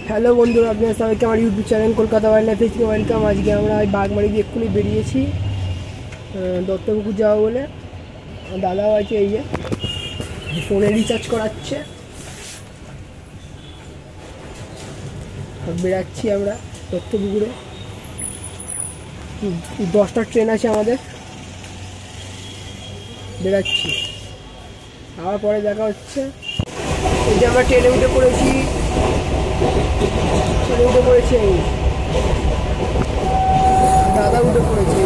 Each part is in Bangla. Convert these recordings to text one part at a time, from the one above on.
হ্যালো বন্ধুরা, আপনারা সবাইকে আমার ইউটিউব চ্যানেল কলকাতা ওয়াইল্ড লাইফে ওয়েলকাম। আজকে আমরা ওই বাগমারি দিয়ে এক্ষুনি বেরিয়েছি দত্তপুকুর যাবো বলে। দাদাও আছে, এই যে ফোনে রিচার্জ করাচ্ছে। বেরাচ্ছি আমরা দত্তপুকুরে। 10টার ট্রেন আছে আমাদের, বেরাচ্ছি। আবার পরে দেখা হচ্ছে। এই যে আমরা ট্রেনে উঠে পড়েছি, দাদা উঠে পড়েছে।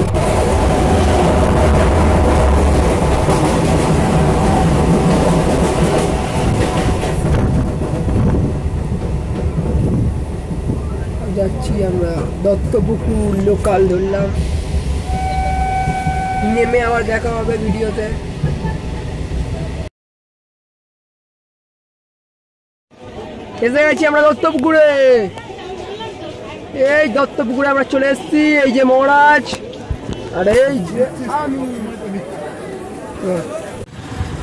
যাচ্ছি আমরা দত্তপুকুর, লোকাল ধরলাম। নেমে আবার দেখা হবে ভিডিওতে। এসে গেছি আমরা দত্তপুকুরে। এই দত্তপুকুরে আমরা চলে এসেছি। এই যে মহারাজ, আর এই যে আমি।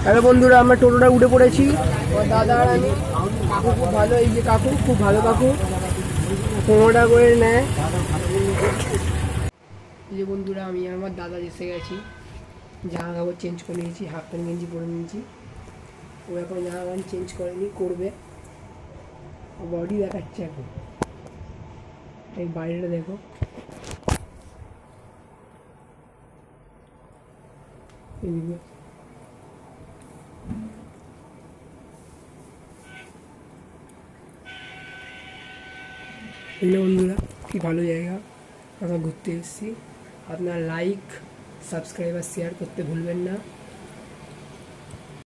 আরে বন্ধুরা, আমরা টোটোটা উঠে পড়েছি, দাদা আর আমি। কাকু খুব ভালো, এই যে কাকু খুব ভালো, কাকু 15 টাকা করে নেয়। এই যে বন্ধুরা, আমি আমার দাদা এসে গেছি। জামা কাপড় চেঞ্জ করে নিয়েছি, হাফ প্যান্ট গেঞ্জি পরে নিয়েছি। ও এখন জামা প্যান্ট চেঞ্জ করেনি, করবে। বডি দেখাচ্ছে এখন, এই বাইরেটা দেখো। এগুলো বন্ধুরা কি ভালো জায়গা, আমরা ঘুরতে এসেছি। আপনারা লাইক, সাবস্ক্রাইব আর শেয়ার করতে ভুলবেন না।